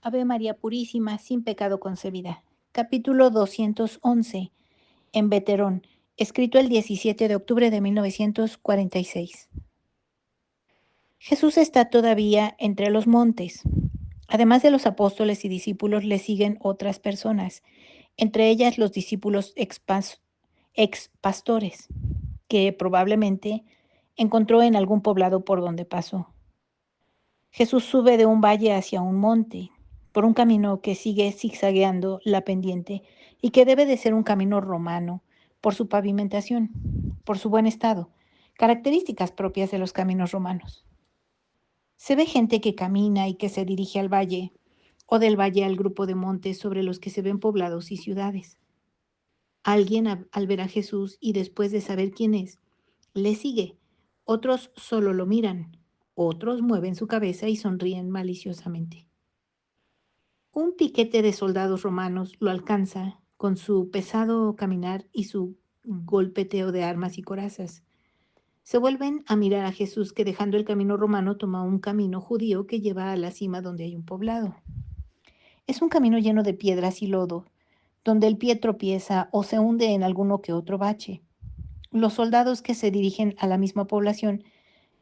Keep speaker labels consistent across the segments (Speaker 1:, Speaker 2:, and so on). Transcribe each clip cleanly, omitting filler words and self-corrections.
Speaker 1: Ave María Purísima, sin pecado concebida. Capítulo 211. En Veterón, escrito el 17 de octubre de 1946. Jesús está todavía entre los montes. Además de los apóstoles y discípulos, le siguen otras personas, entre ellas los discípulos ex-pastores, que probablemente encontró en algún poblado por donde pasó. Jesús sube de un valle hacia un monte, por un camino que sigue zigzagueando la pendiente y que debe de ser un camino romano, por su pavimentación, por su buen estado, características propias de los caminos romanos. Se ve gente que camina y que se dirige al valle, o del valle al grupo de montes sobre los que se ven poblados y ciudades. Alguien al ver a Jesús y después de saber quién es, le sigue. Otros solo lo miran, otros mueven su cabeza y sonríen maliciosamente. Un piquete de soldados romanos lo alcanza con su pesado caminar y su golpeteo de armas y corazas. Se vuelven a mirar a Jesús, que dejando el camino romano toma un camino judío que lleva a la cima donde hay un poblado. Es un camino lleno de piedras y lodo, donde el pie tropieza o se hunde en alguno que otro bache. Los soldados que se dirigen a la misma población,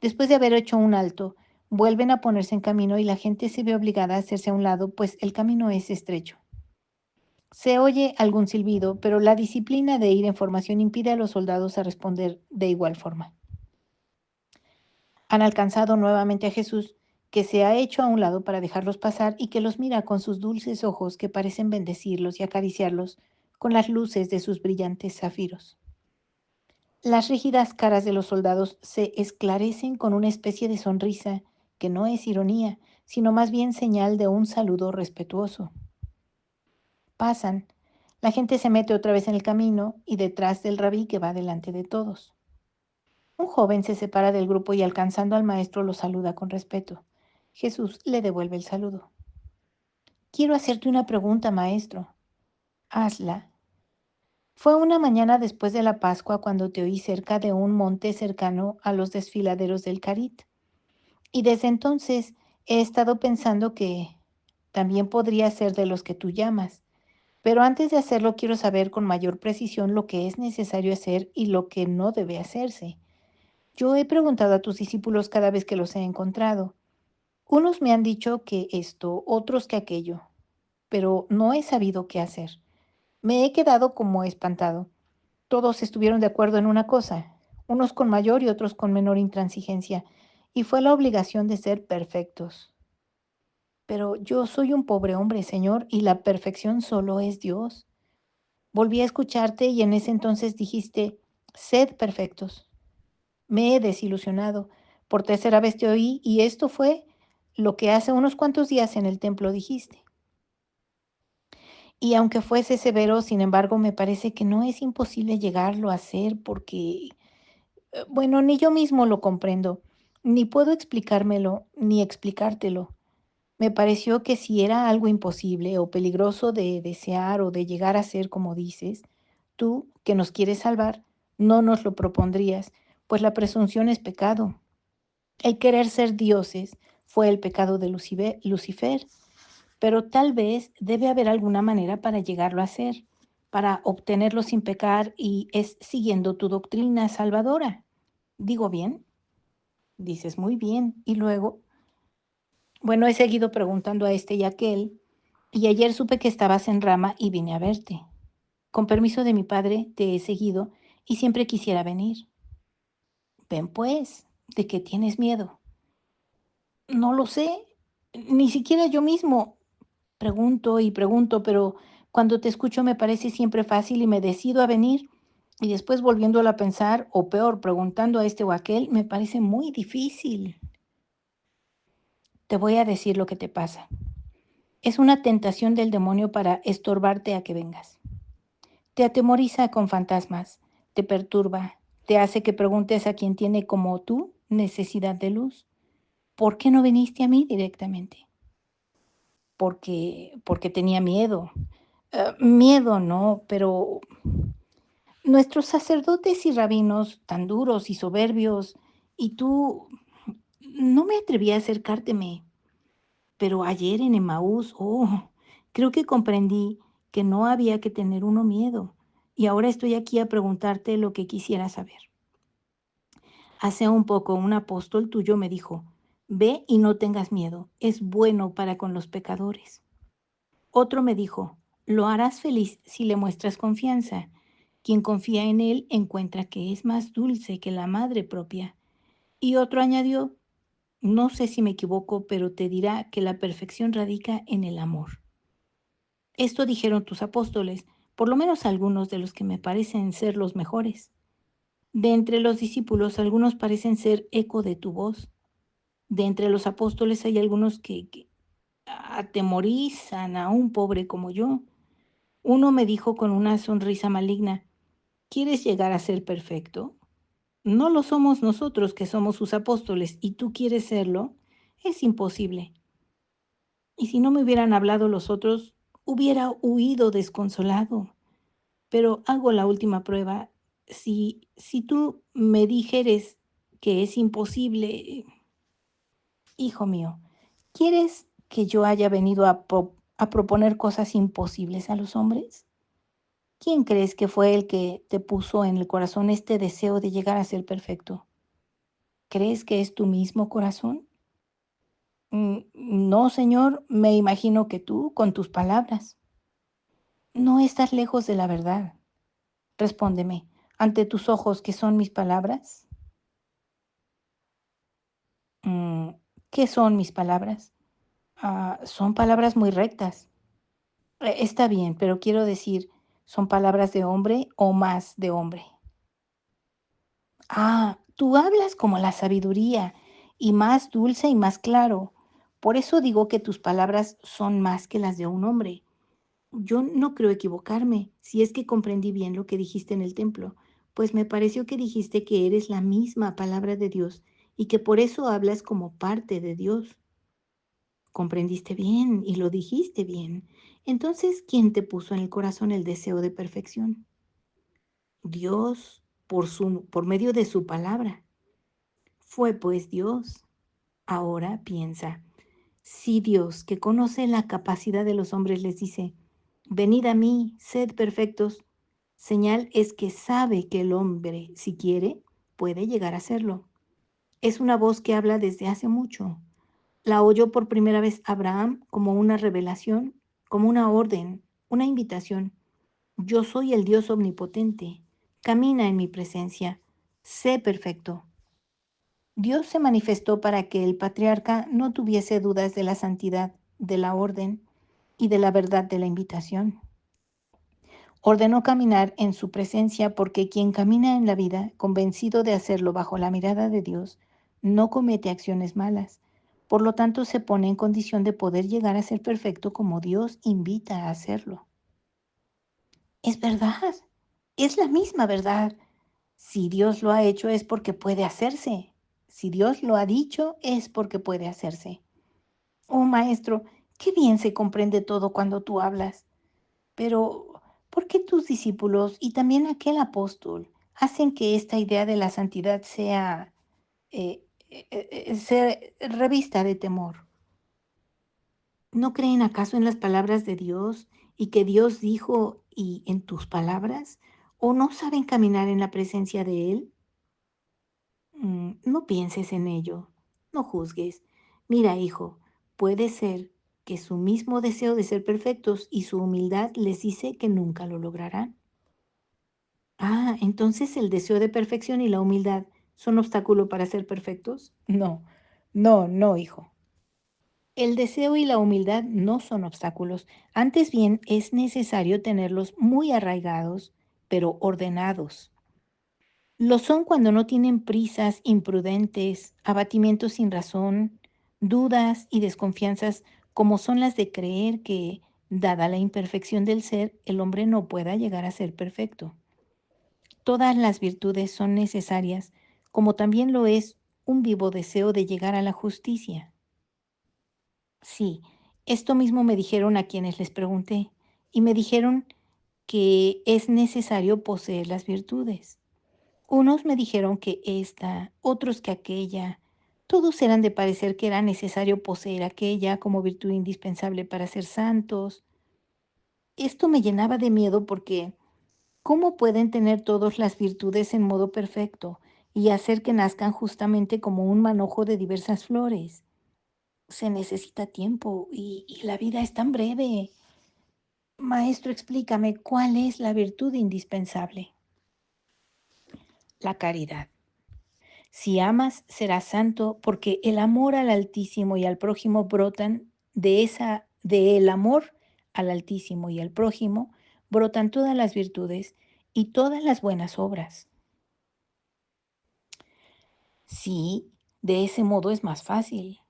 Speaker 1: después de haber hecho un alto, vuelven a ponerse en camino y la gente se ve obligada a hacerse a un lado, pues el camino es estrecho. Se oye algún silbido, pero la disciplina de ir en formación impide a los soldados a responder de igual forma. Han alcanzado nuevamente a Jesús, que se ha hecho a un lado para dejarlos pasar y que los mira con sus dulces ojos que parecen bendecirlos y acariciarlos con las luces de sus brillantes zafiros. Las rígidas caras de los soldados se esclarecen con una especie de sonrisa que no es ironía, sino más bien señal de un saludo respetuoso. Pasan. La gente se mete otra vez en el camino y detrás del rabí que va delante de todos. Un joven se separa del grupo y alcanzando al maestro lo saluda con respeto. Jesús le devuelve el saludo. Quiero hacerte una pregunta, maestro. Hazla. Fue una mañana después de la Pascua cuando te oí cerca de un monte cercano a los desfiladeros del Carit. Y desde entonces he estado pensando que también podría ser de los que tú llamas. Pero antes de hacerlo quiero saber con mayor precisión lo que es necesario hacer y lo que no debe hacerse. Yo he preguntado a tus discípulos cada vez que los he encontrado. Unos me han dicho que esto, otros que aquello, pero no he sabido qué hacer. Me he quedado como espantado. Todos estuvieron de acuerdo en una cosa, unos con mayor y otros con menor intransigencia, y fue la obligación de ser perfectos. Pero yo soy un pobre hombre, Señor, y la perfección solo es Dios. Volví a escucharte y en ese entonces dijiste, sed perfectos. Me he desilusionado. Por tercera vez te oí y esto fue lo que hace unos cuantos días en el templo dijiste. Y aunque fuese severo, sin embargo, me parece que no es imposible llegarlo a hacer porque, bueno, ni yo mismo lo comprendo, ni puedo explicármelo, ni explicártelo. Me pareció que si era algo imposible o peligroso de desear o de llegar a ser como dices, tú, que nos quieres salvar, no nos lo propondrías, pues la presunción es pecado. El querer ser dioses fue el pecado de Lucifer, pero tal vez debe haber alguna manera para llegarlo a ser, para obtenerlo sin pecar y es siguiendo tu doctrina salvadora. ¿Digo bien? Dices muy bien. Y luego, bueno, he seguido preguntando a este y aquel, y ayer supe que estabas en Rama y vine a verte. Con permiso de mi padre, te he seguido y siempre quisiera venir. Ven pues, ¿de qué tienes miedo? No lo sé, ni siquiera yo mismo. Pregunto y pregunto, pero cuando te escucho me parece siempre fácil y me decido a venir. Y después volviéndolo a pensar, o peor, preguntando a este o aquel, me parece muy difícil. Te voy a decir lo que te pasa. Es una tentación del demonio para estorbarte a que vengas. Te atemoriza con fantasmas, te perturba, te hace que preguntes a quien tiene como tú necesidad de luz. ¿Por qué no viniste a mí directamente? Porque tenía miedo. Miedo no, pero nuestros sacerdotes y rabinos tan duros y soberbios, y tú, no me atreví a acercárteme. Pero ayer en Emaús, creo que comprendí que no había que tener uno miedo. Y ahora estoy aquí a preguntarte lo que quisiera saber. Hace un poco un apóstol tuyo me dijo, ve y no tengas miedo, es bueno para con los pecadores. Otro me dijo, lo harás feliz si le muestras confianza. Quien confía en él encuentra que es más dulce que la madre propia. Y otro añadió, no sé si me equivoco, pero te dirá que la perfección radica en el amor. Esto dijeron tus apóstoles, por lo menos algunos de los que me parecen ser los mejores. De entre los discípulos, algunos parecen ser eco de tu voz. De entre los apóstoles hay algunos que atemorizan a un pobre como yo. Uno me dijo con una sonrisa maligna, ¿quieres llegar a ser perfecto? No lo somos nosotros que somos sus apóstoles y tú quieres serlo. Es imposible. Y si no me hubieran hablado los otros, hubiera huido desconsolado. Pero hago la última prueba. Si tú me dijeres que es imposible, hijo mío, ¿quieres que yo haya venido a proponer cosas imposibles a los hombres? ¿Quién crees que fue el que te puso en el corazón este deseo de llegar a ser perfecto? ¿Crees que es tu mismo corazón? No, Señor, me imagino que tú, con tus palabras. No estás lejos de la verdad. Respóndeme, ante tus ojos, ¿qué son mis palabras? Mm, ¿Qué son mis palabras? Son palabras muy rectas. Está bien, pero quiero decir, ¿son palabras de hombre o más de hombre? Tú hablas como la sabiduría, y más dulce y más claro. Por eso digo que tus palabras son más que las de un hombre. Yo no creo equivocarme, si es que comprendí bien lo que dijiste en el templo, pues me pareció que dijiste que eres la misma palabra de Dios y que por eso hablas como parte de Dios. Comprendiste bien y lo dijiste bien. Entonces, ¿quién te puso en el corazón el deseo de perfección? Dios, por medio de su palabra. Fue pues Dios. Ahora piensa, si Dios, que conoce la capacidad de los hombres, les dice, venid a mí, sed perfectos, señal es que sabe que el hombre, si quiere, puede llegar a serlo. Es una voz que habla desde hace mucho. La oyó por primera vez Abraham como una revelación, como una orden, una invitación. Yo soy el Dios omnipotente. Camina en mi presencia. Sé perfecto. Dios se manifestó para que el patriarca no tuviese dudas de la santidad, de la orden y de la verdad de la invitación. Ordenó caminar en su presencia porque quien camina en la vida, convencido de hacerlo bajo la mirada de Dios, no comete acciones malas. Por lo tanto, se pone en condición de poder llegar a ser perfecto como Dios invita a hacerlo. Es verdad, es la misma verdad. Si Dios lo ha hecho es porque puede hacerse. Si Dios lo ha dicho es porque puede hacerse. Oh, maestro, qué bien se comprende todo cuando tú hablas. Pero, ¿por qué tus discípulos y también aquel apóstol hacen que esta idea de la santidad sea revista de temor? ¿No creen acaso en las palabras de Dios y que Dios dijo y en tus palabras? ¿O no saben caminar en la presencia de Él? No pienses en ello, no juzgues. Mira, hijo, puede ser que su mismo deseo de ser perfectos y su humildad les dice que nunca lo lograrán. Entonces el deseo de perfección y la humildad son obstáculo para ser perfectos. No, no, no, hijo. El deseo y la humildad no son obstáculos. Antes bien, es necesario tenerlos muy arraigados, pero ordenados. Lo son cuando no tienen prisas imprudentes, abatimientos sin razón, dudas y desconfianzas como son las de creer que, dada la imperfección del ser, el hombre no pueda llegar a ser perfecto. Todas las virtudes son necesarias, como también lo es un vivo deseo de llegar a la justicia. Sí, esto mismo me dijeron a quienes les pregunté, y me dijeron que es necesario poseer las virtudes. Unos me dijeron que esta, otros que aquella. Todos eran de parecer que era necesario poseer aquella como virtud indispensable para ser santos. Esto me llenaba de miedo porque ¿cómo pueden tener todas las virtudes en modo perfecto y hacer que nazcan justamente como un manojo de diversas flores? Se necesita tiempo y la vida es tan breve. Maestro, explícame, ¿cuál es la virtud indispensable? La caridad. Si amas, serás santo, porque el amor al Altísimo y al prójimo brotan del amor al Altísimo y al prójimo, brotan todas las virtudes y todas las buenas obras. Sí, de ese modo es más fácil.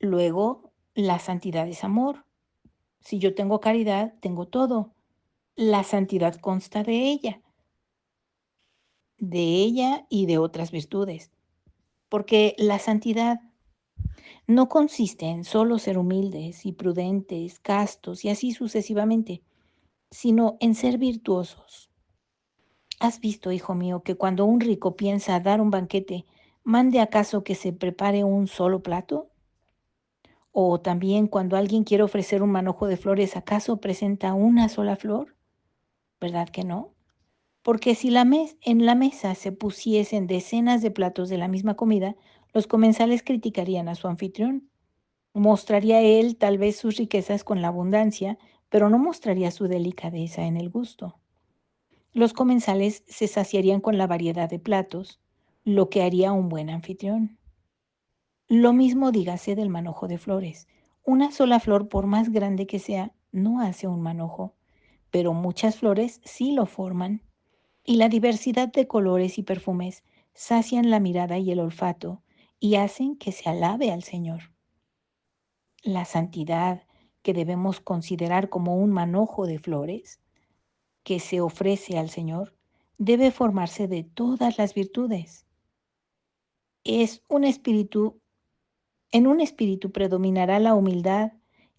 Speaker 1: Luego, la santidad es amor. Si yo tengo caridad, tengo todo. La santidad consta de ella y de otras virtudes, porque la santidad no consiste en solo ser humildes y prudentes, castos y así sucesivamente, sino en ser virtuosos. ¿Has visto, hijo mío, que cuando un rico piensa dar un banquete, mande acaso que se prepare un solo plato? O también cuando alguien quiere ofrecer un manojo de flores, ¿acaso presenta una sola flor? ¿Verdad que no? Porque si en la mesa se pusiesen decenas de platos de la misma comida, los comensales criticarían a su anfitrión. Mostraría él tal vez sus riquezas con la abundancia, pero no mostraría su delicadeza en el gusto. Los comensales se saciarían con la variedad de platos, lo que haría un buen anfitrión. Lo mismo dígase del manojo de flores. Una sola flor, por más grande que sea, no hace un manojo, pero muchas flores sí lo forman. Y la diversidad de colores y perfumes sacian la mirada y el olfato y hacen que se alabe al Señor. La santidad, que debemos considerar como un manojo de flores que se ofrece al Señor, debe formarse de todas las virtudes. Es un espíritu, en un espíritu predominará la humildad,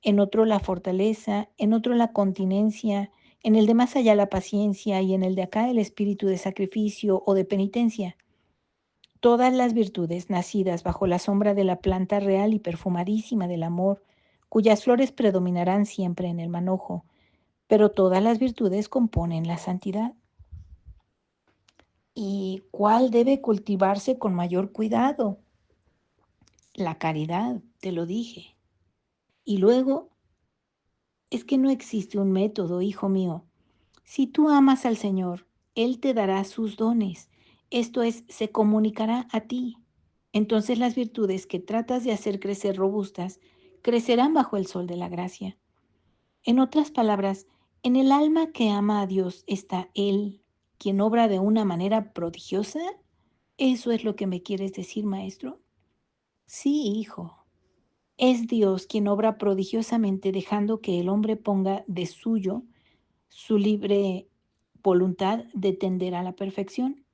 Speaker 1: en otro la fortaleza, en otro la continencia, en el de más allá la paciencia y en el de acá el espíritu de sacrificio o de penitencia. Todas las virtudes nacidas bajo la sombra de la planta real y perfumadísima del amor, cuyas flores predominarán siempre en el manojo, pero todas las virtudes componen la santidad. ¿Y cuál debe cultivarse con mayor cuidado? La caridad, te lo dije. Y luego, es que no existe un método, hijo mío. Si tú amas al Señor, Él te dará sus dones, esto es, se comunicará a ti. Entonces las virtudes que tratas de hacer crecer robustas crecerán bajo el sol de la gracia. En otras palabras, en el alma que ama a Dios está Él, quien obra de una manera prodigiosa. ¿Eso es lo que me quieres decir, maestro? Sí, hijo. Es Dios quien obra prodigiosamente dejando que el hombre ponga de suyo su libre voluntad de tender a la perfección,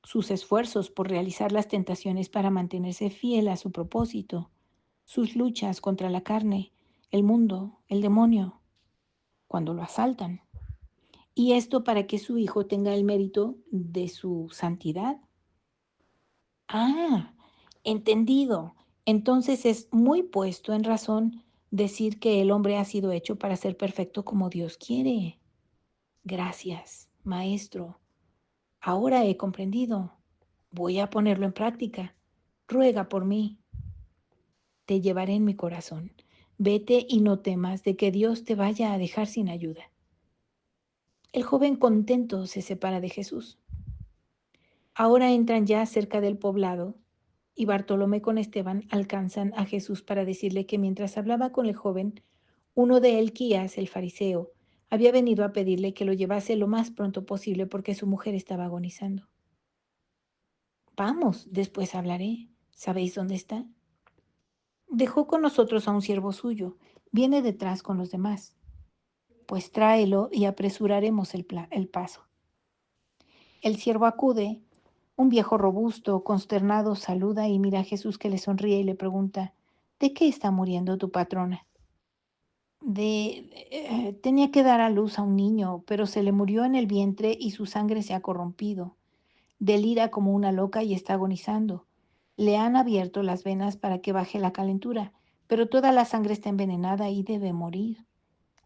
Speaker 1: sus esfuerzos por realizar las tentaciones para mantenerse fiel a su propósito, sus luchas contra la carne, el mundo, el demonio, cuando lo asaltan. Y esto para que su hijo tenga el mérito de su santidad. Ah, entendido. Entonces es muy puesto en razón decir que el hombre ha sido hecho para ser perfecto como Dios quiere. Gracias, maestro. Ahora he comprendido. Voy a ponerlo en práctica. Ruega por mí. Te llevaré en mi corazón. Vete y no temas de que Dios te vaya a dejar sin ayuda. El joven contento se separa de Jesús. Ahora entran ya cerca del poblado y Bartolomé con Esteban alcanzan a Jesús para decirle que mientras hablaba con el joven, uno de Elquías, el fariseo, había venido a pedirle que lo llevase lo más pronto posible porque su mujer estaba agonizando. Vamos, después hablaré. ¿Sabéis dónde está? Dejó con nosotros a un siervo suyo. Viene detrás con los demás. Pues tráelo y apresuraremos el paso. El siervo acude. Un viejo robusto, consternado, saluda y mira a Jesús que le sonríe y le pregunta, ¿de qué está muriendo tu patrona? Tenía que dar a luz a un niño, pero se le murió en el vientre y su sangre se ha corrompido. Delira como una loca y está agonizando. Le han abierto las venas para que baje la calentura, pero toda la sangre está envenenada y debe morir.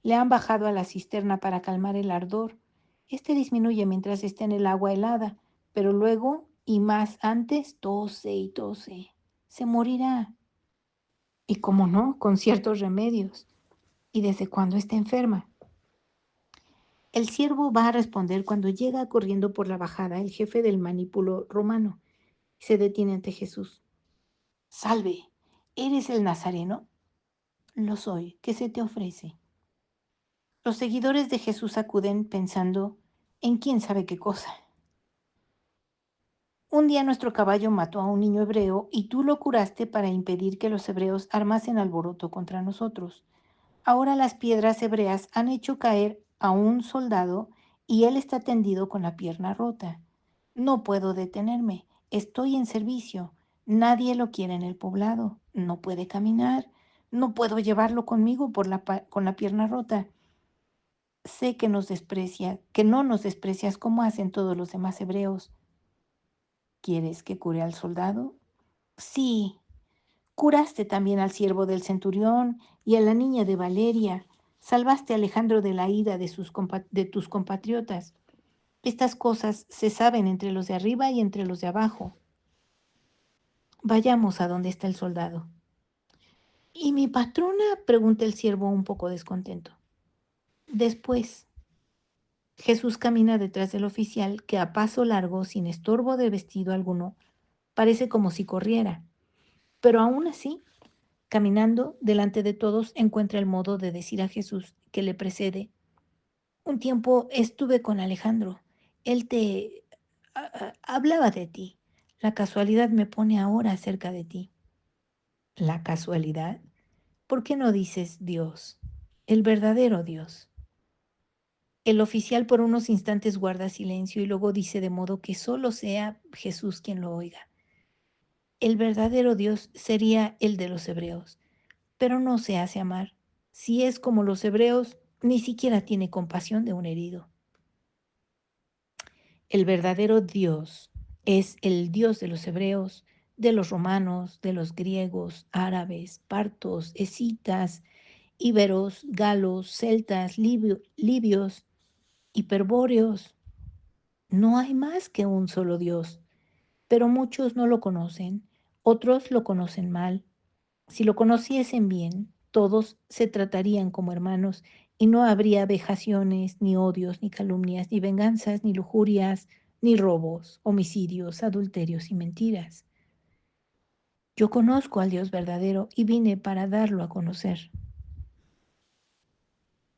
Speaker 1: Le han bajado a la cisterna para calmar el ardor. Este disminuye mientras está en el agua helada, pero luego, y más antes, tose y tose. Se morirá. Y cómo no, con ciertos remedios. ¿Y desde cuándo está enferma? El siervo va a responder cuando llega corriendo por la bajada el jefe del manípulo romano. Se detiene ante Jesús. Salve, ¿eres el Nazareno? Lo soy. ¿Qué se te ofrece? Los seguidores de Jesús acuden pensando en quién sabe qué cosa. Un día nuestro caballo mató a un niño hebreo y tú lo curaste para impedir que los hebreos armasen alboroto contra nosotros. Ahora las piedras hebreas han hecho caer a un soldado y él está tendido con la pierna rota. No puedo detenerme. Estoy en servicio. Nadie lo quiere en el poblado. No puede caminar. No puedo llevarlo conmigo con la pierna rota. Sé que no nos desprecias como hacen todos los demás hebreos. ¿Quieres que cure al soldado? Sí. Curaste también al siervo del centurión y a la niña de Valeria. Salvaste a Alejandro de la ira de tus compatriotas. Estas cosas se saben entre los de arriba y entre los de abajo. Vayamos a donde está el soldado. ¿Y mi patrona? Pregunta el siervo un poco descontento. Después, Jesús camina detrás del oficial que a paso largo, sin estorbo de vestido alguno, parece como si corriera. Pero aún así, caminando delante de todos, encuentra el modo de decir a Jesús que le precede. Un tiempo estuve con Alejandro. Él te hablaba de ti. La casualidad me pone ahora cerca de ti. ¿La casualidad? ¿Por qué no dices Dios? El verdadero Dios. El oficial por unos instantes guarda silencio y luego dice de modo que solo sea Jesús quien lo oiga. El verdadero Dios sería el de los hebreos, pero no se hace amar. Si es como los hebreos, ni siquiera tiene compasión de un herido. El verdadero Dios es el Dios de los hebreos, de los romanos, de los griegos, árabes, partos, escitas, íberos, galos, celtas, libios, hiperbóreos. No hay más que un solo Dios, pero muchos no lo conocen, otros lo conocen mal. Si lo conociesen bien, todos se tratarían como hermanos y no habría vejaciones, ni odios, ni calumnias, ni venganzas, ni lujurias, ni robos, homicidios, adulterios y mentiras. Yo conozco al Dios verdadero y vine para darlo a conocer.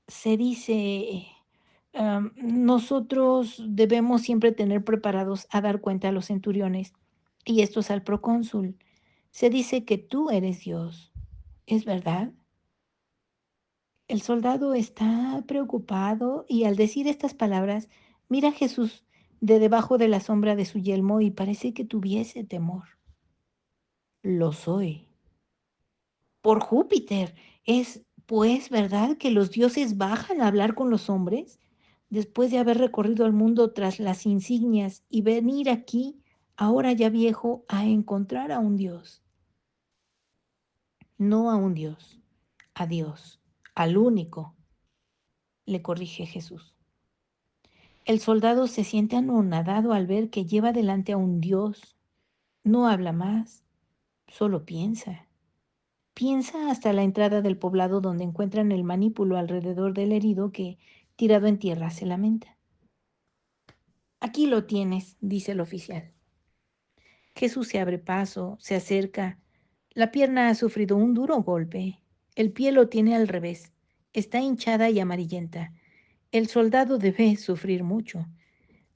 Speaker 1: Se dice, nosotros debemos siempre tener preparados a dar cuenta a los centuriones y estos al procónsul. Se dice que tú eres Dios. ¿Es verdad? El soldado está preocupado y al decir estas palabras mira a Jesús de debajo de la sombra de su yelmo y parece que tuviese temor. Lo soy. Por Júpiter, ¿es pues verdad que los dioses bajan a hablar con los hombres? Después de haber recorrido el mundo tras las insignias y venir aquí, ahora ya viejo, a encontrar a un Dios. No a un Dios, a Dios, al único, le corrige Jesús. El soldado se siente anonadado al ver que lleva delante a un Dios. No habla más, solo piensa. Piensa hasta la entrada del poblado donde encuentran el manípulo alrededor del herido que, tirado en tierra, se lamenta. Aquí lo tienes, dice el oficial. Jesús se abre paso, se acerca. La pierna ha sufrido un duro golpe. El pie lo tiene al revés. Está hinchada y amarillenta. El soldado debe sufrir mucho.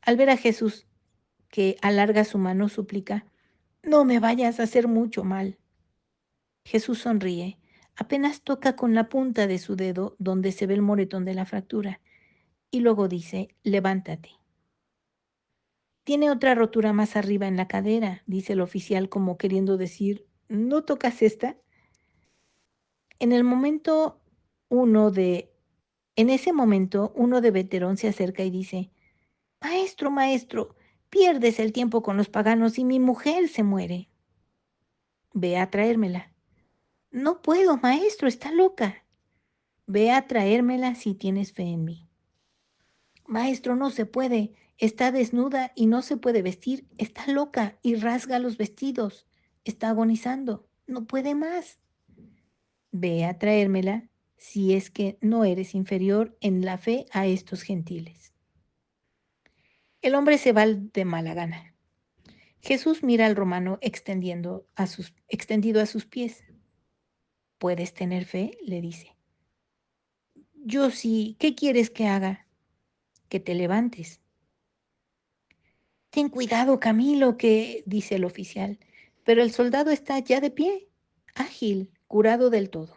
Speaker 1: Al ver a Jesús, que alarga su mano, suplica, no me vayas a hacer mucho mal. Jesús sonríe, apenas toca con la punta de su dedo donde se ve el moretón de la fractura, y luego dice, levántate. Tiene otra rotura más arriba en la cadera, dice el oficial como queriendo decir, ¿no tocas esta? En el momento uno de, en ese momento, uno de veterón se acerca y dice, maestro, maestro, pierdes el tiempo con los paganos y mi mujer se muere. Ve a traérmela. No puedo, maestro, está loca. Ve a traérmela si tienes fe en mí. Maestro, no se puede. Está desnuda y no se puede vestir. Está loca y rasga los vestidos. Está agonizando. No puede más. Ve a traérmela si es que no eres inferior en la fe a estos gentiles. El hombre se va de mala gana. Jesús mira al romano extendido a sus pies. ¿Puedes tener fe?, le dice. Yo sí. ¿Qué quieres que haga? Que te levantes. Ten cuidado, Camilo, que dice el oficial. Pero el soldado está ya de pie, ágil, curado del todo.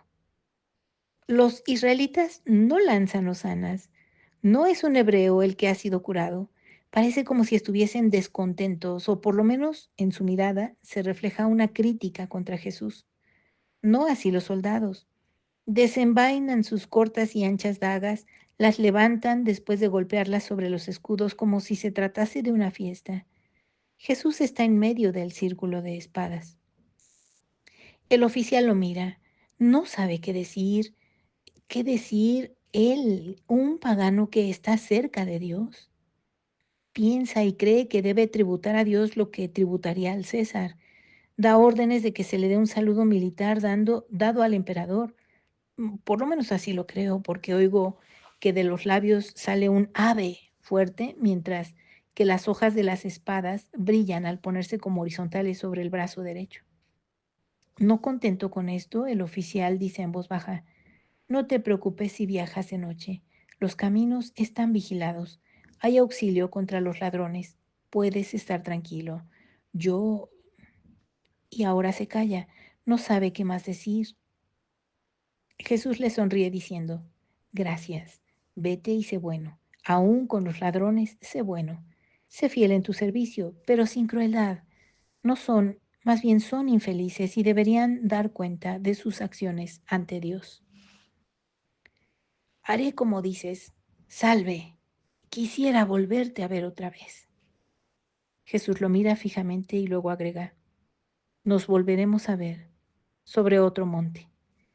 Speaker 1: Los israelitas no lanzan hosanas. No es un hebreo el que ha sido curado. Parece como si estuviesen descontentos, o por lo menos en su mirada se refleja una crítica contra Jesús. No así los soldados. Desenvainan sus cortas y anchas dagas, las levantan después de golpearlas sobre los escudos como si se tratase de una fiesta. Jesús está en medio del círculo de espadas. El oficial lo mira. No sabe qué decir él, un pagano que está cerca de Dios. Piensa y cree que debe tributar a Dios lo que tributaría al César. Da órdenes de que se le dé un saludo militar dado al emperador. Por lo menos así lo creo, porque oigo que de los labios sale un ave fuerte, mientras que las hojas de las espadas brillan al ponerse como horizontales sobre el brazo derecho. No contento con esto, el oficial dice en voz baja: no te preocupes si viajas de noche. Los caminos están vigilados. Hay auxilio contra los ladrones. Puedes estar tranquilo. Yo... Y ahora se calla. No sabe qué más decir. Jesús le sonríe diciendo: gracias. Vete y sé bueno. Aún con los ladrones, sé bueno. Sé fiel en tu servicio, pero sin crueldad. No son, más bien son infelices y deberían dar cuenta de sus acciones ante Dios. Haré como dices. Salve. Quisiera volverte a ver otra vez. Jesús lo mira fijamente y luego agrega: nos volveremos a ver sobre otro monte.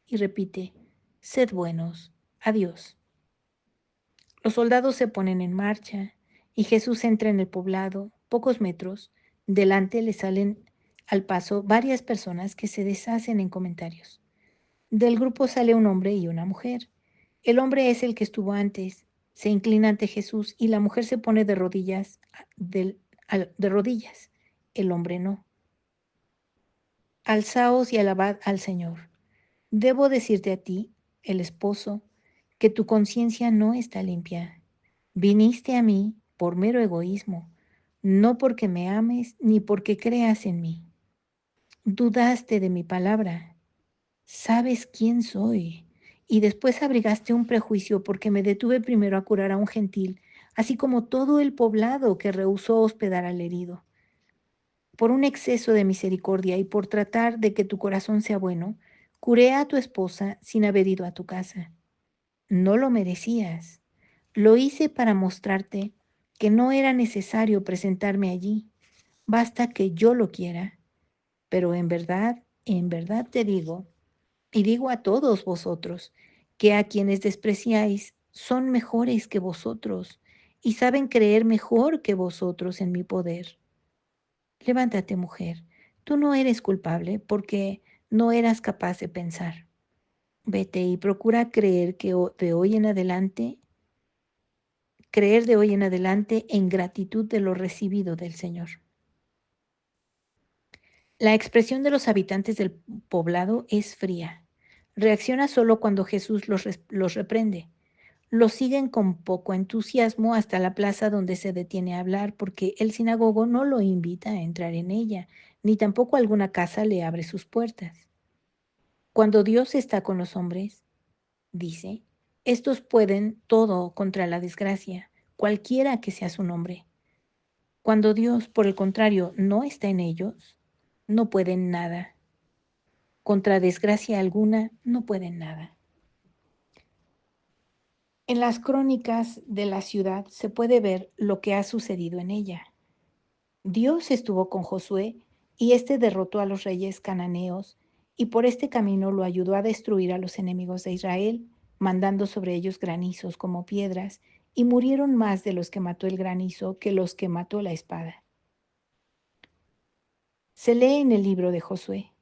Speaker 1: Y repite: sed buenos. Adiós. Los soldados se ponen en marcha y Jesús entra en el poblado. Pocos metros delante le salen al paso varias personas que se deshacen en comentarios. Del grupo sale un hombre y una mujer. El hombre es el que estuvo antes. Se inclina ante Jesús y la mujer se pone de rodillas. De rodillas. El hombre no. Alzaos y alabad al Señor. Debo decirte a ti, el esposo, que tu conciencia no está limpia. Viniste a mí por mero egoísmo, no porque me ames ni porque creas en mí. Dudaste de mi palabra. Sabes quién soy. Y después abrigaste un prejuicio porque me detuve primero a curar a un gentil, así como todo el poblado que rehusó hospedar al herido. Por un exceso de misericordia y por tratar de que tu corazón sea bueno, curé a tu esposa sin haber ido a tu casa. No lo merecías. Lo hice para mostrarte que no era necesario presentarme allí. Basta que yo lo quiera. Pero en verdad te digo, y digo a todos vosotros, que a quienes despreciáis son mejores que vosotros y saben creer mejor que vosotros en mi poder. Levántate, mujer, tú no eres culpable porque no eras capaz de pensar. Vete y procura creer de hoy en adelante en gratitud de lo recibido del Señor. La expresión de los habitantes del poblado es fría. Reacciona solo cuando Jesús los reprende. Los siguen con poco entusiasmo hasta la plaza donde se detiene a hablar, porque el sinagogo no lo invita a entrar en ella, ni tampoco alguna casa le abre sus puertas. Cuando Dios está con los hombres, dice, estos pueden todo contra la desgracia, cualquiera que sea su nombre. Cuando Dios, por el contrario, no está en ellos, no pueden nada. Contra desgracia alguna, no pueden nada. En las crónicas de la ciudad se puede ver lo que ha sucedido en ella. Dios estuvo con Josué y éste derrotó a los reyes cananeos, y por este camino lo ayudó a destruir a los enemigos de Israel, mandando sobre ellos granizos como piedras, y murieron más de los que mató el granizo que los que mató la espada. Se lee en el libro de Josué.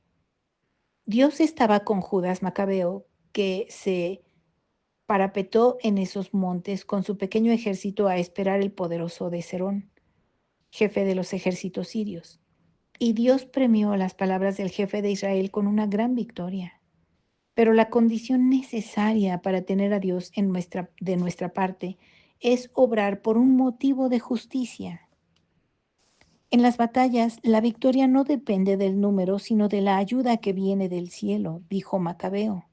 Speaker 1: Dios estaba con Judas Macabeo, que se parapetó en esos montes con su pequeño ejército a esperar el poderoso de Serón, jefe de los ejércitos sirios. Y Dios premió las palabras del jefe de Israel con una gran victoria. Pero la condición necesaria para tener a Dios de nuestra parte es obrar por un motivo de justicia. En las batallas, la victoria no depende del número, sino de la ayuda que viene del cielo, dijo Macabeo.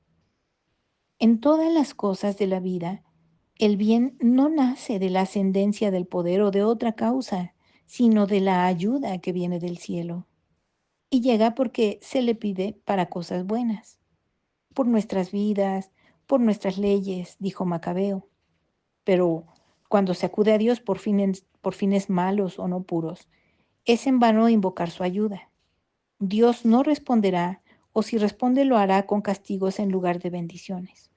Speaker 1: En todas las cosas de la vida, el bien no nace de la ascendencia del poder o de otra causa, sino de la ayuda que viene del cielo. Y llega porque se le pide para cosas buenas, por nuestras vidas, por nuestras leyes, dijo Macabeo. Pero cuando se acude a Dios por fines malos o no puros, es en vano invocar su ayuda. Dios no responderá, o si responde lo hará con castigos en lugar de bendiciones.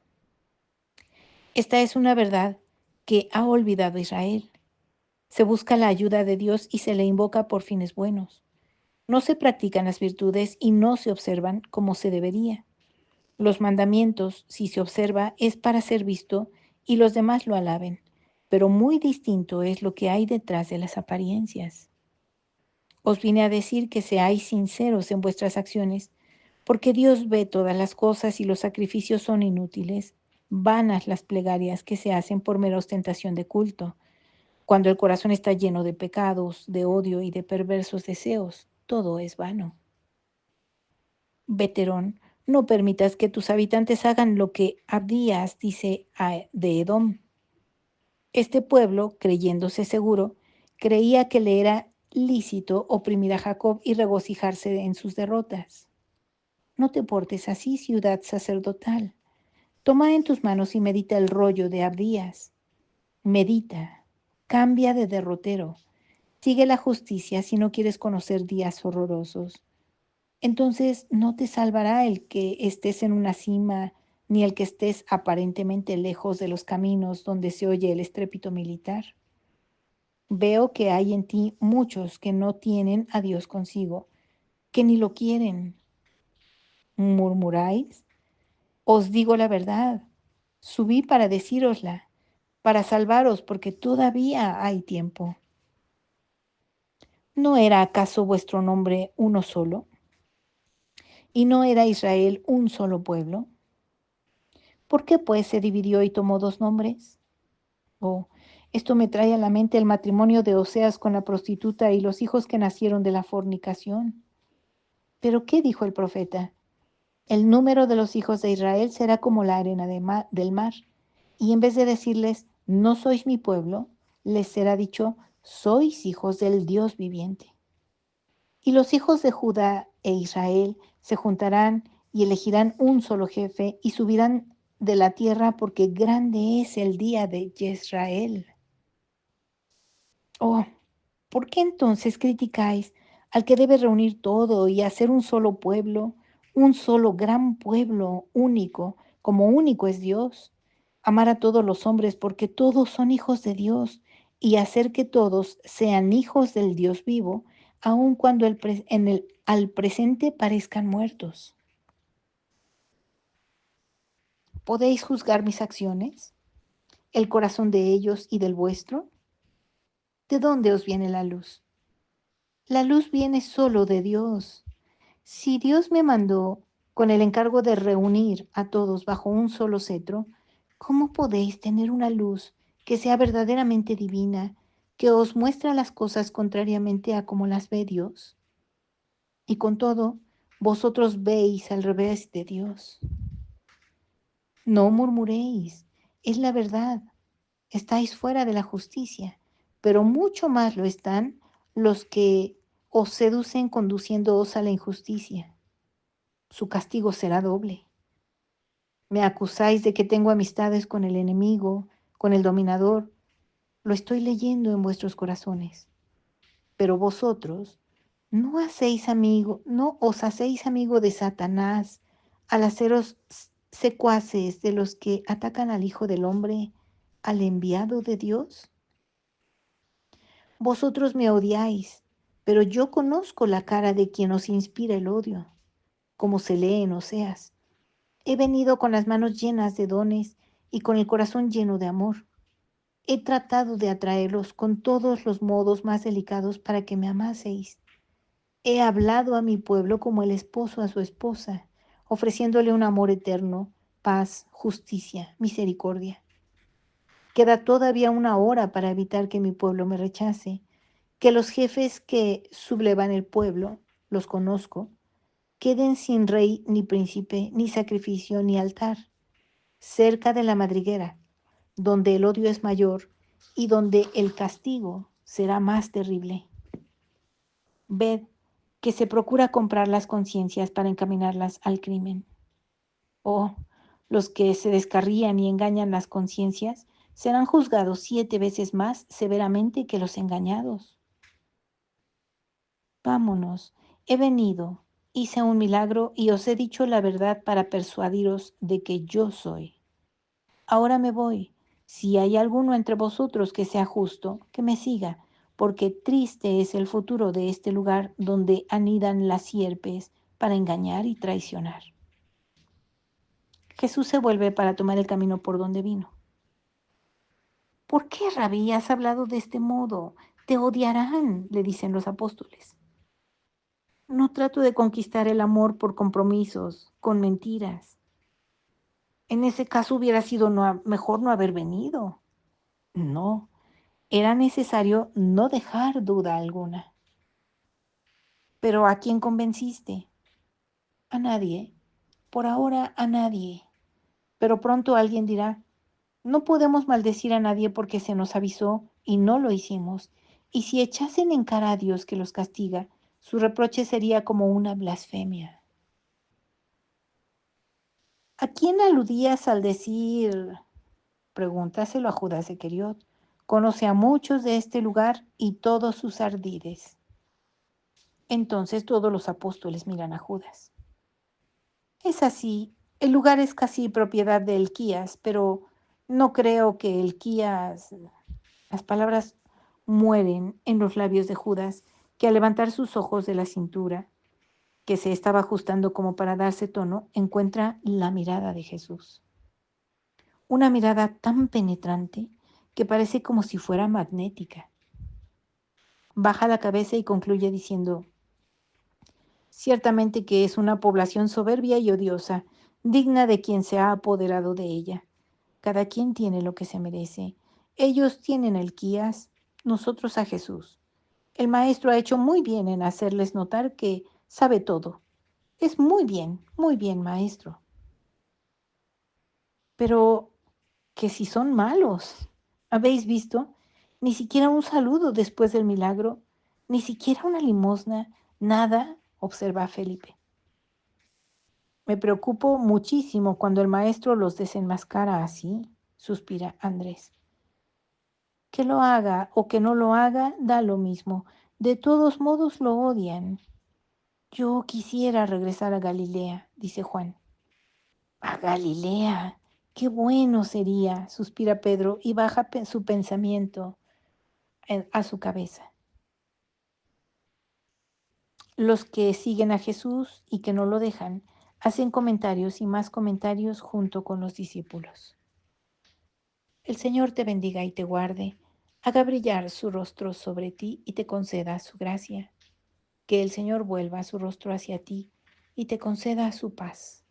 Speaker 1: Esta es una verdad que ha olvidado Israel. Se busca la ayuda de Dios y se le invoca por fines buenos. No se practican las virtudes y no se observan como se debería. Los mandamientos, si se observa, es para ser visto y los demás lo alaben, pero muy distinto es lo que hay detrás de las apariencias. Os vine a decir que seáis sinceros en vuestras acciones, porque Dios ve todas las cosas y los sacrificios son inútiles, vanas las plegarias que se hacen por mera ostentación de culto. Cuando el corazón está lleno de pecados, de odio y de perversos deseos, todo es vano. Veterón, no permitas que tus habitantes hagan lo que Abdías dice de Edom. Este pueblo, creyéndose seguro, creía que le era lícito oprimir a Jacob y regocijarse en sus derrotas. No te portes así, ciudad sacerdotal. Toma en tus manos y medita el rollo de Abdías. Medita, cambia de derrotero. Sigue la justicia si no quieres conocer días horrorosos. Entonces no te salvará el que estés en una cima, ni el que estés aparentemente lejos de los caminos donde se oye el estrépito militar. Veo que hay en ti muchos que no tienen a Dios consigo, que ni lo quieren. ¿Murmuráis? Os digo la verdad. Subí para decírosla, para salvaros, porque todavía hay tiempo. ¿No era acaso vuestro nombre uno solo? ¿Y no era Israel un solo pueblo? ¿Por qué pues se dividió y tomó dos nombres? Oh, esto me trae a la mente el matrimonio de Oseas con la prostituta y los hijos que nacieron de la fornicación. ¿Pero qué dijo el profeta? El número de los hijos de Israel será como la arena del mar. Y en vez de decirles, no sois mi pueblo, les será dicho, sois hijos del Dios viviente. Y los hijos de Judá e Israel se juntarán y elegirán un solo jefe y subirán de la tierra porque grande es el día de Jezreel. Oh, ¿por qué entonces criticáis al que debe reunir todo y hacer un solo pueblo, un solo gran pueblo único, como único es Dios? Amar a todos los hombres porque todos son hijos de Dios y hacer que todos sean hijos del Dios vivo, aun cuando al presente parezcan muertos. ¿Podéis juzgar mis acciones, el corazón de ellos y del vuestro? ¿De dónde os viene la luz? La luz viene solo de Dios. Si Dios me mandó con el encargo de reunir a todos bajo un solo cetro, ¿cómo podéis tener una luz que sea verdaderamente divina, que os muestra las cosas contrariamente a como las ve Dios? Y con todo, vosotros veis al revés de Dios. No murmuréis, es la verdad. Estáis fuera de la justicia, pero mucho más lo están los que os seducen conduciéndoos a la injusticia. Su castigo será doble. Me acusáis de que tengo amistades con el enemigo, con el dominador. Lo estoy leyendo en vuestros corazones. Pero vosotros no os hacéis amigo de Satanás al haceros secuaces de los que atacan al Hijo del Hombre, al enviado de Dios. Vosotros me odiáis, pero yo conozco la cara de quien os inspira el odio, como se lee en Oseas. He venido con las manos llenas de dones y con el corazón lleno de amor. He tratado de atraerlos con todos los modos más delicados para que me amaseis. He hablado a mi pueblo como el esposo a su esposa, ofreciéndole un amor eterno, paz, justicia, misericordia. Queda todavía una hora para evitar que mi pueblo me rechace, que los jefes que sublevan el pueblo, los conozco, queden sin rey ni príncipe, ni sacrificio, ni altar, cerca de la madriguera, donde el odio es mayor y donde el castigo será más terrible. Ved que se procura comprar las conciencias para encaminarlas al crimen. Oh, los que se descarrían y engañan las conciencias serán juzgados 7 veces más severamente que los engañados. Vámonos, he venido, hice un milagro y os he dicho la verdad para persuadiros de que yo soy. Ahora me voy. Si hay alguno entre vosotros que sea justo, que me siga, porque triste es el futuro de este lugar donde anidan las sierpes para engañar y traicionar. Jesús se vuelve para tomar el camino por donde vino. ¿Por qué, Rabí, has hablado de este modo? Te odiarán, le dicen los apóstoles. No trato de conquistar el amor por compromisos, con mentiras. En ese caso hubiera sido mejor no haber venido. No, era necesario no dejar duda alguna. Pero ¿a quién convenciste? A nadie. Por ahora a nadie. Pero pronto alguien dirá, no podemos maldecir a nadie porque se nos avisó y no lo hicimos. Y si echasen en cara a Dios que los castiga, su reproche sería como una blasfemia. ¿A quién aludías al decir? Pregúntaselo a Judas Iscariot. Conoce a muchos de este lugar y todos sus ardides. Entonces todos los apóstoles miran a Judas. Es así, el lugar es casi propiedad de Elquías, pero no creo que Elquías... Las palabras mueren en los labios de Judas, que al levantar sus ojos de la cintura, que se estaba ajustando como para darse tono, encuentra la mirada de Jesús. Una mirada tan penetrante que parece como si fuera magnética. Baja la cabeza y concluye diciendo, ciertamente que es una población soberbia y odiosa, digna de quien se ha apoderado de ella. Cada quien tiene lo que se merece. Ellos tienen a Elquías, nosotros a Jesús. El maestro ha hecho muy bien en hacerles notar que sabe todo. Es muy bien, maestro. Pero que si son malos. ¿Habéis visto? Ni siquiera un saludo después del milagro, ni siquiera una limosna, nada, observa Felipe. Me preocupo muchísimo cuando el maestro los desenmascara así, suspira Andrés. Que lo haga o que no lo haga, da lo mismo. De todos modos lo odian. Yo quisiera regresar a Galilea, dice Juan. A Galilea, qué bueno sería, suspira Pedro y baja su pensamiento a su cabeza. Los que siguen a Jesús y que no lo dejan, hacen comentarios y más comentarios junto con los discípulos. El Señor te bendiga y te guarde, haga brillar su rostro sobre ti y te conceda su gracia. Que el Señor vuelva su rostro hacia ti y te conceda su paz.